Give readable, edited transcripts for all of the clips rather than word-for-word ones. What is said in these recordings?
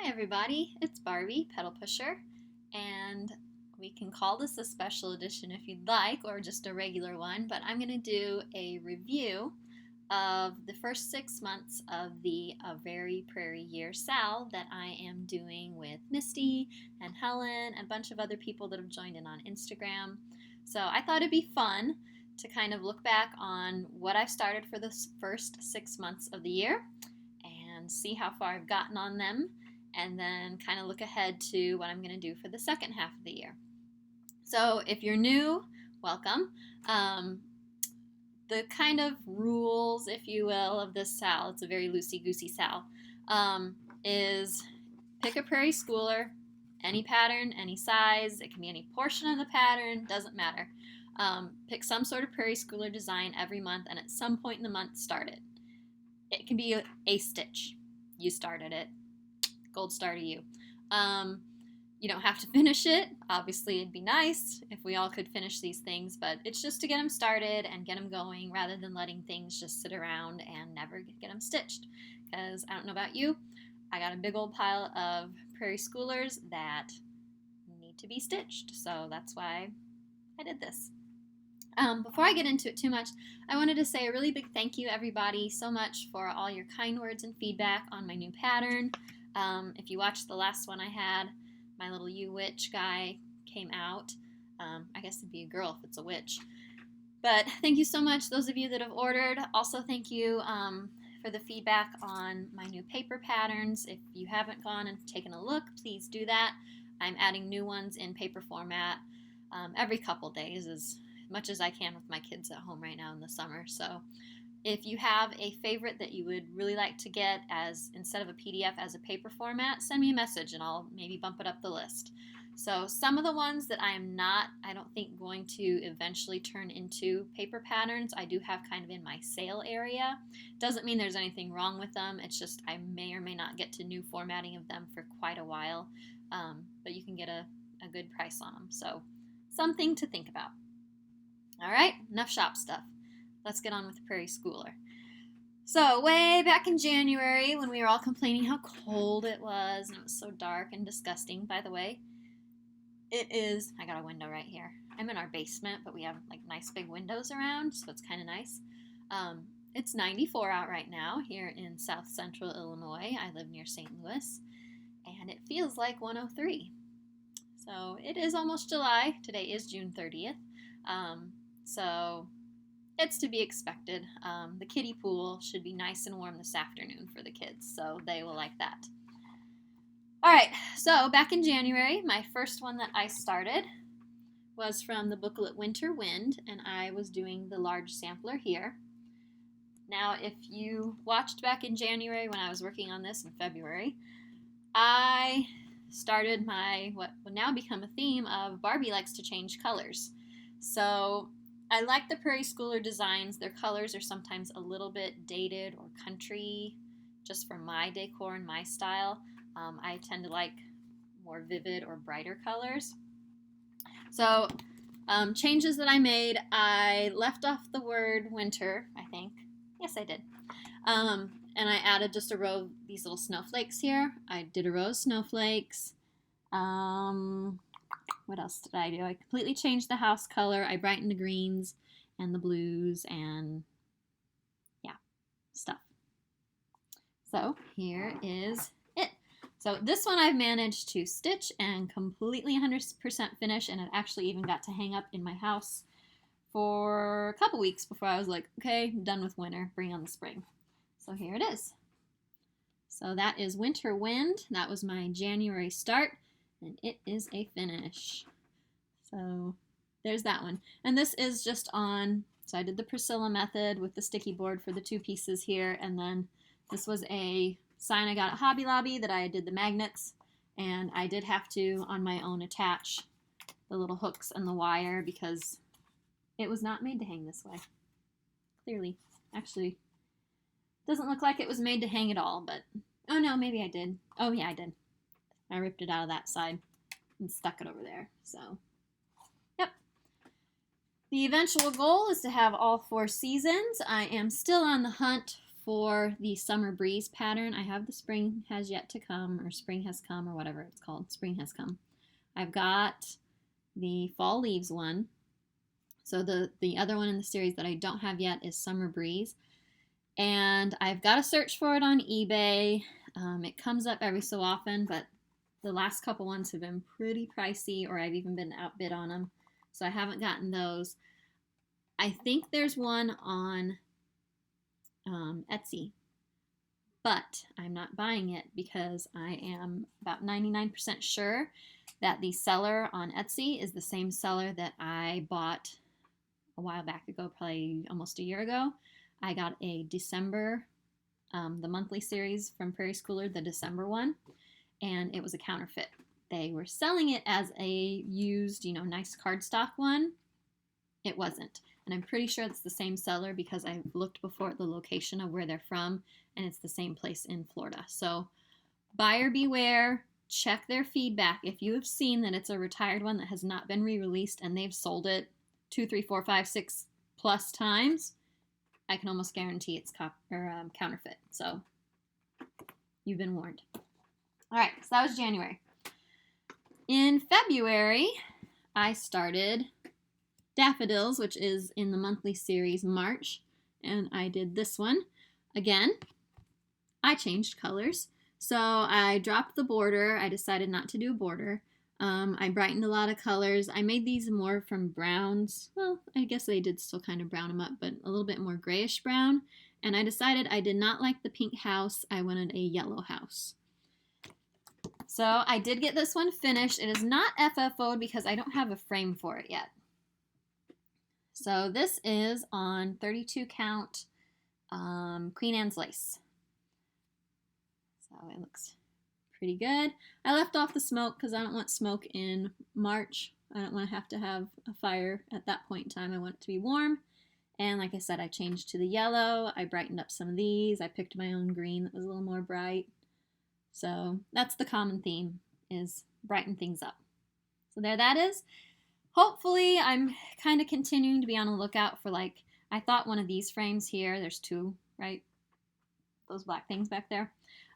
everybody, it's Barbie, Petal Pusher, and we can call this a special edition if you'd like, or just a regular one, but I'm going to do a review of the first 6 months of the A Very Prairieyearsal that I am doing with Misty and Helen and a bunch of other people that have joined in on Instagram. So I thought it'd be fun to kind of look back on what I've started for the first 6 months of the year and see how far I've gotten on them, and then kind of look ahead to what I'm going to do for the second half of the year. So if you're new, welcome. The kind of rules, if you will, of this sal, it's a very loosey-goosey sal, is pick a Prairie schooler, any pattern, any size. It can be any portion of the pattern, doesn't matter. Pick some sort of Prairie schooler design every month, and at some point in the month, start it. It can be a stitch. You started it. Gold star to you. You don't have to finish it. Obviously, it'd be nice if we all could finish these things, but it's just to get them started and get them going rather than letting things just sit around and never get them stitched. Because I don't know about you, I got a big old pile of Prairie schoolers that need to be stitched, so that's why I did this. Before I get into it too much, I wanted to say a really big thank you, everybody, so much for all your kind words and feedback on my new pattern. If you watched the last one I had, my little you witch guy came out. I guess it'd be a girl if it's a witch. But thank you so much, those of you that have ordered. Also, thank you for the feedback on my new paper patterns. If you haven't gone and taken a look, please do that. I'm adding new ones in paper format every couple days, as much as I can with my kids at home right now in the summer. So if you have a favorite that you would really like to get as instead of a PDF as a paper format, send me a message and I'll maybe bump it up the list. So some of the ones that I don't think going to eventually turn into paper patterns, I do have kind of in my sale area. Doesn't mean there's anything wrong with them. It's just I may or may not get to new formatting of them for quite a while. But you can get a good price on them. So something to think about. All right, enough shop stuff. Let's get on with the Prairie schooler. So way back in January, when we were all complaining how cold it was and it was so dark and disgusting, by the way, it is, I got a window right here. I'm in our basement, but we have like nice big windows around, so it's kind of nice. It's 94 out right now here in South Central Illinois. I live near St. Louis, and it feels like 103. So it is almost July. Today is June 30th. So it's to be expected. The kiddie pool should be nice and warm this afternoon for the kids, so they will like that. All right, so back in January, my first one that I started was from the booklet Winter Wind, and I was doing the large sampler here. Now, if you watched back in January when I was working on this in February, I started my what will now become a theme of Barbie likes to change colors. So I like the Prairie schooler designs. Their colors are sometimes a little bit dated or country, just for my decor and my style. I tend to like more vivid or brighter colors. So changes that I made, I left off the word winter, I think. Yes, I did. And I added just a row of these little snowflakes here. I did a row of snowflakes. What else did I do? I completely changed the house color. I brightened the greens and the blues and yeah, stuff. So here is it. So this one I've managed to stitch and completely 100% finish, and it actually even got to hang up in my house for a couple weeks before I was like, okay, I'm done with winter, bring on the spring. So here it is. So that is Winter Wind. That was my January start, and it is a finish. So there's that one. And this is just on, so I did the Priscilla method with the sticky board for the two pieces here, and then this was a sign I got at Hobby Lobby that I did the magnets, and I did have to, on my own, attach the little hooks and the wire because it was not made to hang this way. Clearly. Actually, doesn't look like it was made to hang at all, but, oh no, maybe I did. Oh yeah, I did. I ripped it out of that side and stuck it over there, so, yep. The eventual goal is to have all 4 seasons. I am still on the hunt for the Summer Breeze pattern. I have the Spring Has Yet to Come, or Spring Has Come, or whatever it's called. Spring Has Come. I've got the Fall Leaves one. So the other one in the series that I don't have yet is Summer Breeze. And I've got to search for it on eBay. It comes up every so often, but the last couple ones have been pretty pricey, or I've even been outbid on them. So I haven't gotten those. I think there's one on Etsy, but I'm not buying it because I am about 99% sure that the seller on Etsy is the same seller that I bought a while back ago, probably almost a year ago. I got a December, the monthly series from Prairie Schooler, the December one, and it was a counterfeit. They were selling it as a used, nice cardstock one. It wasn't. And I'm pretty sure it's the same seller because I looked before at the location of where they're from, and it's the same place in Florida. So buyer beware, check their feedback. If you have seen that it's a retired one that has not been re-released and they've sold it 2, 3, 4, 5, 6 plus times, I can almost guarantee it's counterfeit. So you've been warned. All right, so that was January. In February, I started Daffodils, which is in the monthly series March, and I did this one. Again, I changed colors. So I dropped the border. I decided not to do a border. I brightened a lot of colors. I made these more from browns. Well, I guess they did still kind of brown them up, but a little bit more grayish brown. And I decided I did not like the pink house. I wanted a yellow house. So I did get this one finished. It is not FFO'd because I don't have a frame for it yet. So this is on 32 count Queen Anne's lace. So it looks pretty good. I left off the smoke because I don't want smoke in March. I don't want to have a fire at that point in time. I want it to be warm. And like I said, I changed to the yellow. I brightened up some of these. I picked my own green that was a little more bright. So that's the common theme, is brighten things up. So there that is. Hopefully, I'm kind of continuing to be on the lookout for, I thought one of these frames here, there's two, right? Those black things back there.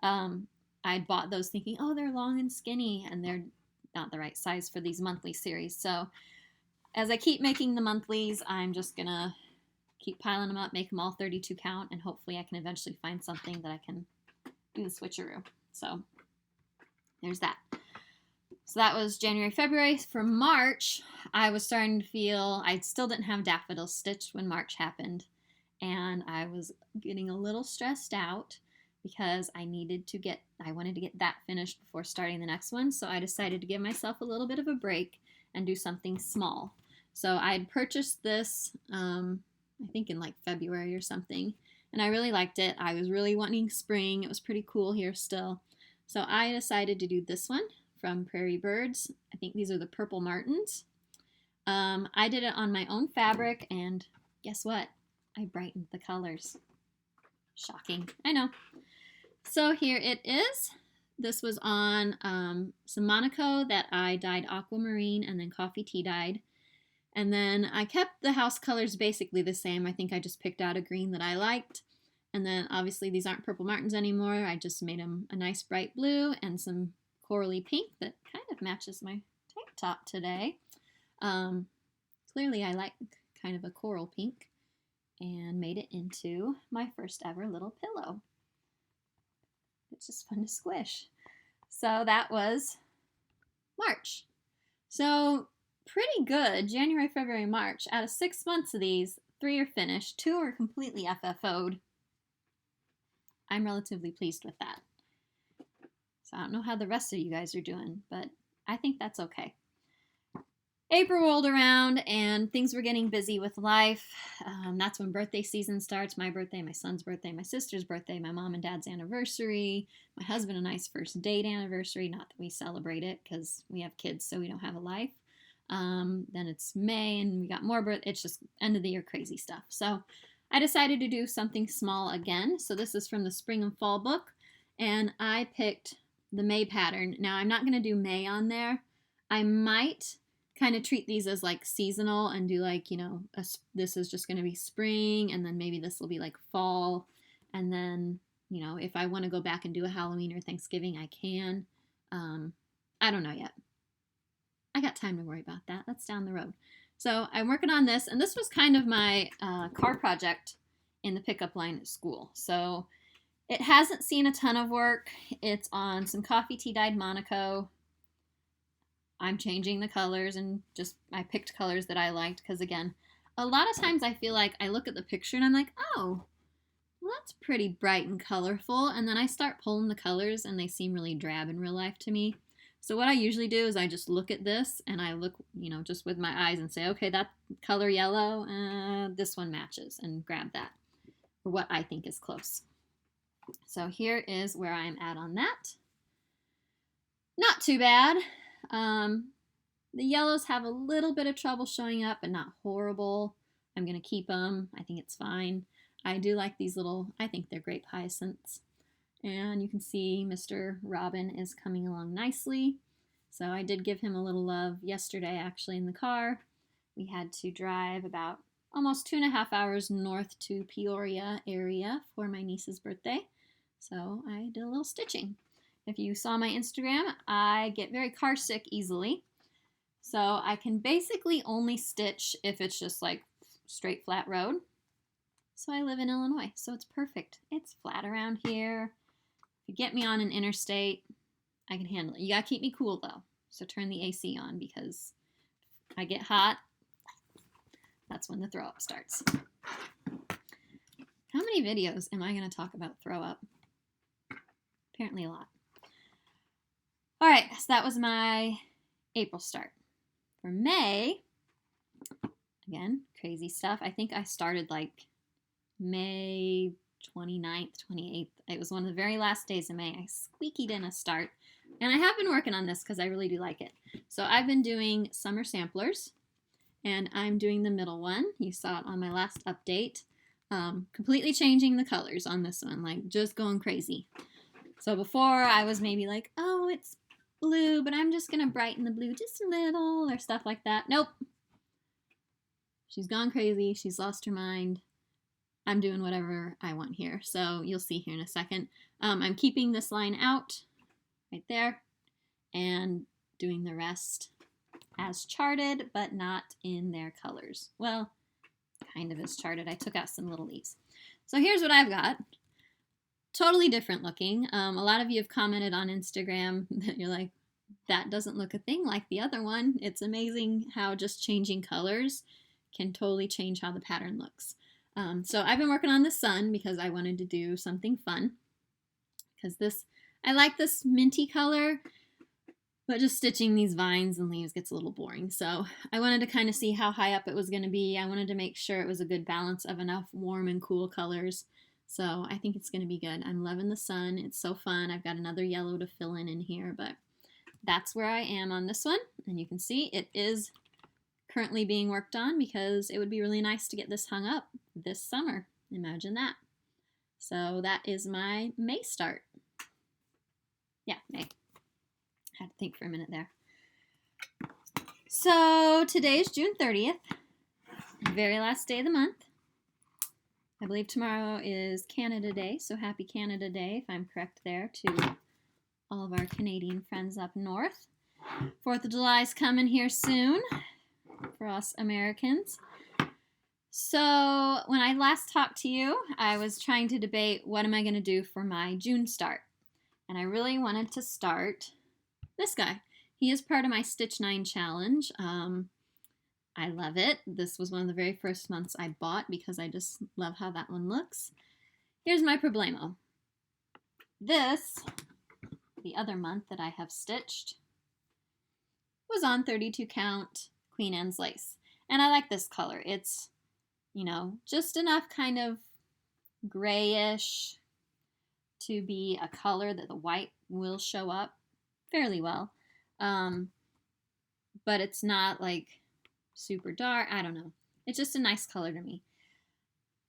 I bought those thinking, oh, they're long and skinny, and they're not the right size for these monthly series. So as I keep making the monthlies, I'm just going to keep piling them up, make them all 32 count, and hopefully I can eventually find something that I can do the switcheroo. So there's that. So that was January, February. For March, I was starting to feel, I still didn't have daffodils stitched when March happened. And I was getting a little stressed out because I wanted to get that finished before starting the next one. So I decided to give myself a little bit of a break and do something small. So I'd purchased this, I think in February or something. And I really liked it. I was really wanting spring. It was pretty cool here still. So I decided to do this one from Prairie Birds. I think these are the Purple Martins. I did it on my own fabric, and guess what? I brightened the colors. Shocking, I know. So here it is. This was on some Monaco that I dyed aquamarine and then coffee tea dyed. And then I kept the house colors basically the same. I think I just picked out a green that I liked. And then obviously these aren't Purple Martins anymore. I just made them a nice bright blue and some corally pink that kind of matches my tank top today. Clearly I like kind of a coral pink, and made it into my first ever little pillow. It's just fun to squish. So that was March. So pretty good. January, February, March. Out of 6 months of these, 3 are finished. 2 are completely FFO'd. I'm relatively pleased with that. So I don't know how the rest of you guys are doing, but I think that's okay. April rolled around and things were getting busy with life. That's when birthday season starts. My birthday, my son's birthday, my sister's birthday, my mom and dad's anniversary, my husband and I's first date anniversary. Not that we celebrate it because we have kids, so we don't have a life. Then it's May and we got more birthdays. It's just end of the year crazy stuff. So I decided to do something small again. So this is from the spring and fall book, and I picked the May pattern. Now I'm not going to do May on there. I might kind of treat these as seasonal and do this is just going to be spring, and then maybe this will be fall, And then, you know, if I want to go back and do a Halloween or Thanksgiving, I can. I don't know yet. I got time to worry about that. That's down the road. So I'm working on this, and this was kind of my car project in the pickup line at school. So it hasn't seen a ton of work. It's on some coffee tea dyed Monaco. I'm changing the colors, and just I picked colors that I liked because, again, a lot of times I feel like I look at the picture and I'm like, oh, well, that's pretty bright and colorful. And then I start pulling the colors and they seem really drab in real life to me. So what I usually do is I just look at this and I look, you know, just with my eyes and say, okay, that color yellow, this one matches, and grab that for what I think is close. So here is where I'm at on that. Not too bad. The yellows have a little bit of trouble showing up, but not horrible. I'm going to keep them. I think it's fine. I do like these little, I think they're grape hyacinths. And you can see Mr. Robin is coming along nicely. So I did give him a little love yesterday, actually, in the car. We had to drive about almost 2.5 hours north to Peoria area for my niece's birthday. So I did a little stitching. If you saw my Instagram, I get very car sick easily. So I can basically only stitch if it's just like straight flat road. So I live in Illinois, so it's perfect. It's flat around here. If you get me on an interstate, I can handle it. You gotta keep me cool though. So turn the AC on because I get hot. That's when the throw up starts. How many videos am I gonna talk about throw up? Apparently a lot. All right, so that was my April start. For May, again, crazy stuff. I think I started like May 29th, 28th. It was one of the very last days of May. I squeakied in a start. And I have been working on this because I really do like it. So I've been doing summer samplers. And I'm doing the middle one. You saw it on my last update. Completely changing the colors on this one. Like just going crazy. So before I was maybe like, oh, it's blue, but I'm just going to brighten the blue just a little or stuff like that. Nope. She's gone crazy. She's lost her mind. I'm doing whatever I want here. So you'll see here in a second. I'm keeping this line out right there and doing the rest as charted, but not in their colors. Well, kind of as charted. I took out some little leaves. So here's what I've got. Totally different looking. A lot of you have commented on Instagram that you're like, that doesn't look a thing like the other one. It's amazing how just changing colors can totally change how the pattern looks. So I've been working on the sun because I wanted to do something fun. Because I like this minty color, but just stitching these vines and leaves gets a little boring. So I wanted to kind of see how high up it was going to be. I wanted to make sure it was a good balance of enough warm and cool colors. So I think it's going to be good. I'm loving the sun. It's so fun. I've got another yellow to fill in here, but that's where I am on this one. And you can see it is currently being worked on because it would be really nice to get this hung up this summer. Imagine that. So that is my May start. Yeah, May. Had to think for a minute there. So today is June 30th, very last day of the month. I believe tomorrow is Canada Day, so happy Canada Day, if I'm correct there, to all of our Canadian friends up north. 4th of July is coming here soon for us Americans. So when I last talked to you, I was trying to debate what am I going to do for my June start. And I really wanted to start this guy. He is part of my Stitch 9 challenge. I love it. This was one of the very first months I bought because I just love how that one looks. Here's my problemo. This, the other month that I have stitched, was on 32 count Queen Anne's lace. And I like this color. It's, you know, just enough kind of grayish to be a color that the white will show up fairly well. But it's not like super dark. I don't know. It's just a nice color to me.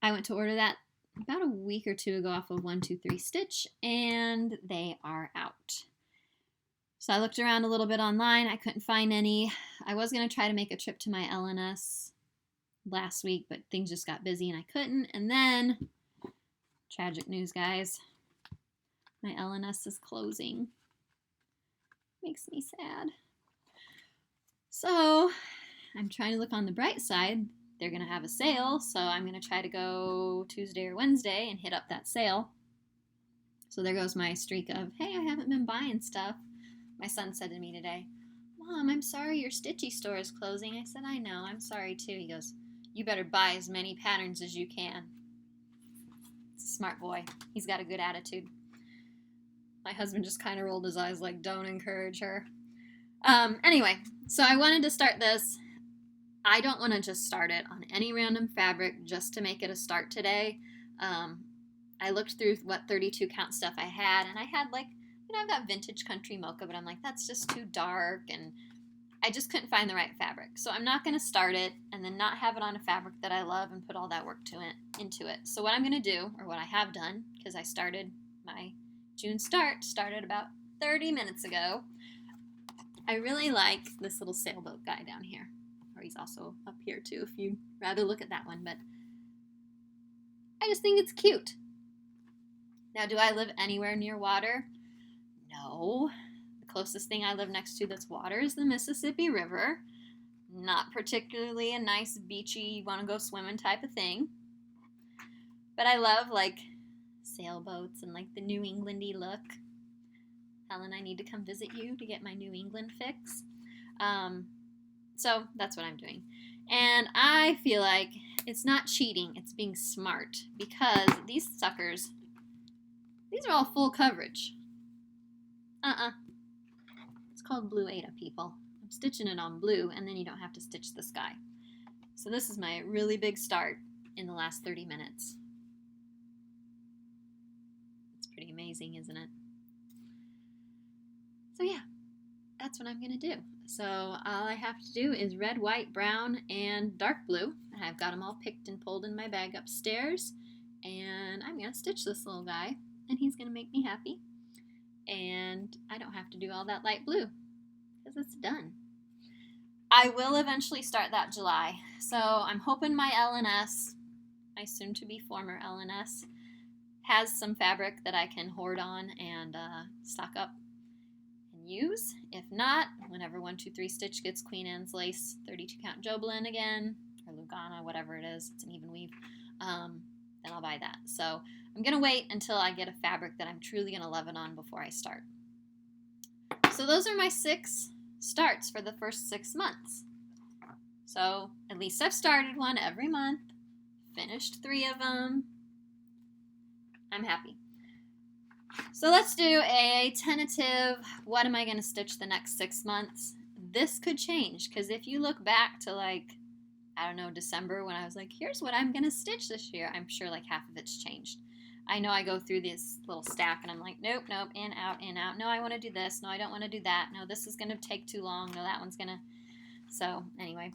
I went to order that about a week or two ago off of 123 Stitch, and they are out. So I looked around a little bit online. I couldn't find any. I was going to try to make a trip to my LNS last week, but things just got busy and I couldn't. And then Tragic news, guys. My LNS is closing. Makes me sad. So I'm trying to look on the bright side. They're going to have a sale, so I'm going to try to go Tuesday or Wednesday and hit up that sale. So there goes my streak of, hey, I haven't been buying stuff. My son said to me today, Mom, I'm sorry your Stitchy store is closing. I said, I know, I'm sorry too. He goes, you better buy as many patterns as you can. It's a smart boy. He's got a good attitude. My husband just kind of rolled his eyes like, don't encourage her. Anyway, so I wanted to start this. I don't want to just start it on any random fabric just to make it a start today. I looked through what 32 count stuff I had, and I had like, I've got vintage country mocha, but I'm like, that's just too dark, and I just couldn't find the right fabric. So I'm not going to start it and then not have it on a fabric that I love and put all that work into it. So what I'm going to do, or what I have done, because I started my June started about 30 minutes ago. I really like this little sailboat guy down here. Or he's also up here too, if you'd rather look at that one. But I just think it's cute. Now, do I live anywhere near water? No. The closest thing I live next to that's water is the Mississippi River. Not particularly a nice beachy, want to go swimming type of thing. But I love like sailboats and like the New Englandy look. Helen, I need to come visit you to get my New England fix. So that's what I'm doing. And I feel like it's not cheating, it's being smart, because these suckers, these are all full coverage. It's called Blue Ada, people. I'm stitching it on blue, and then you don't have to stitch the sky. So this is my really big start in the last 30 minutes. It's pretty amazing, isn't it? So yeah, that's what I'm going to do. So all I have to do is red, white, brown, and dark blue. I've got them all picked and pulled in my bag upstairs. And I'm going to stitch this little guy, and he's going to make me happy. And I don't have to do all that light blue, because it's done. I will eventually start that July. So I'm hoping my LNS, my soon-to-be former LNS, has some fabric that I can hoard on and stock up and use. If not, whenever 123 Stitch gets Queen Anne's Lace 32 count Jobelan again, or Lugana, whatever it is, it's an even weave, then I'll buy that. So I'm going to wait until I get a fabric that I'm truly going to love it on before I start. So those are my 6 starts for the first 6 months. So at least I've started one every month, finished 3 of them. I'm happy. So let's do a tentative, what am I going to stitch the next 6 months? This could change, because if you look back to like, I don't know, December, when I was like, here's what I'm going to stitch this year, I'm sure like half of it's changed. I know I go through this little stack and I'm like, nope, nope, in, out, in, out. No, I want to do this. No, I don't want to do that. No, this is going to take too long. No, that one's going to. So anyway,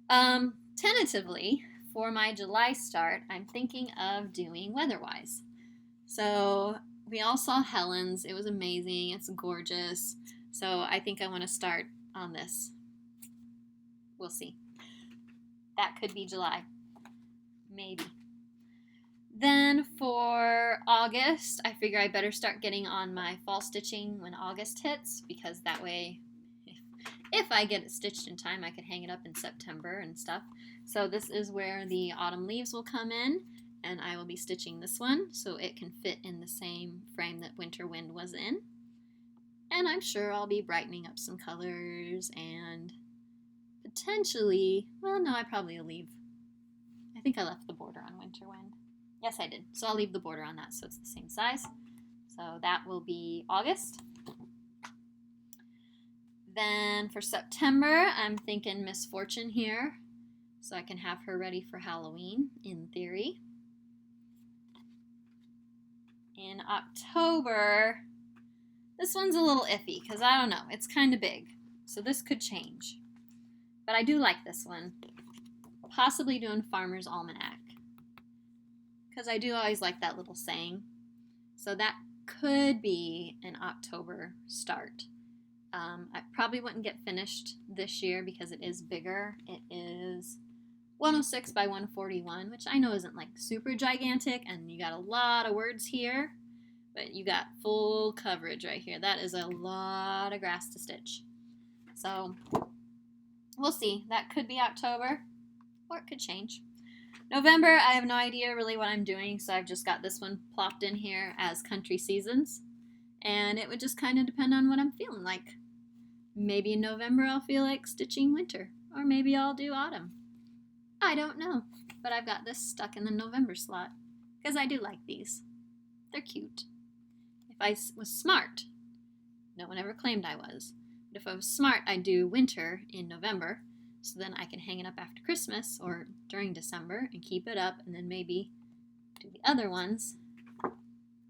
tentatively for my July start, I'm thinking of doing Weatherwise. So we all saw Helen's. It was amazing. It's gorgeous. So I think I want to start on this. We'll see. That could be July. Maybe. Then for August, I figure I better start getting on my fall stitching when August hits, because that way, if I get it stitched in time, I could hang it up in September and stuff. So this is where the autumn leaves will come in, and I will be stitching this one so it can fit in the same frame that Winter Wind was in. And I'm sure I'll be brightening up some colors and potentially, well, no, I probably will leave. I think I left the border on Winter Wind. Yes, I did. So I'll leave the border on that so it's the same size. So that will be August. Then for September, I'm thinking Miss Fortune here, so I can have her ready for Halloween, in theory. In October, this one's a little iffy, because I don't know, it's kind of big, so this could change. But I do like this one. Possibly doing Farmer's Almanac, because I do always like that little saying. So that could be an October start. I probably wouldn't get finished this year because it is bigger. It is 106 by 141, which I know isn't like super gigantic, and you got a lot of words here, but you got full coverage right here. That is a lot of grass to stitch. So we'll see. That could be October, or it could change. November, I have no idea really what I'm doing, so I've just got this one plopped in here as country seasons. And it would just kind of depend on what I'm feeling like. Maybe in November I'll feel like stitching winter, or maybe I'll do autumn. I don't know, but I've got this stuck in the November slot, because I do like these. They're cute. If I was smart, no one ever claimed I was, but if I was smart, I'd do winter in November, so then I can hang it up after Christmas or during December and keep it up, and then maybe do the other ones,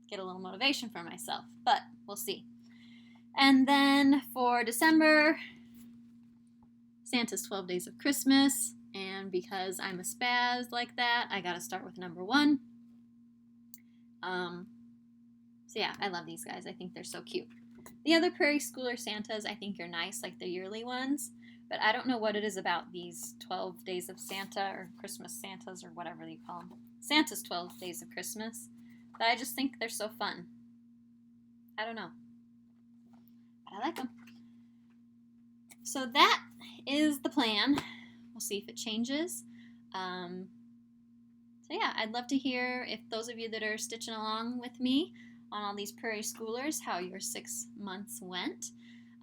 get a little motivation for myself, but we'll see. And then for December, Santa's 12 Days of Christmas, and because I'm a spaz like that, I gotta start with number 1. So yeah, I love these guys. I think they're so cute. The other Prairie Schooler Santas I think are nice, like the yearly ones, but I don't know what it is about these 12 Days of Santa or Christmas Santas or whatever you call them. Santa's 12 Days of Christmas, but I just think they're so fun. I don't know. But I like them. So that is the plan. We'll see if it changes. So yeah, I'd love to hear if those of you that are stitching along with me on all these Prairie Schoolers, how your 6 months went.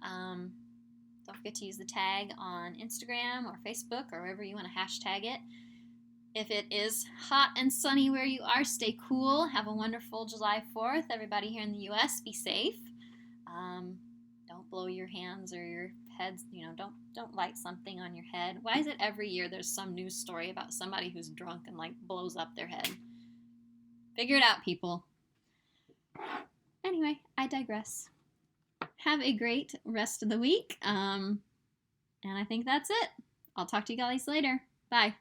Don't forget to use the tag on Instagram or Facebook or wherever you want to hashtag it. If it is hot and sunny where you are, stay cool. Have a wonderful July 4th. Everybody here in the U.S., be safe. Don't blow your hands or your heads. Don't light something on your head. Why is it every year there's some news story about somebody who's drunk and like blows up their head? Figure it out, people. Anyway, I digress. Have a great rest of the week. And I think that's it. I'll talk to you guys later. Bye.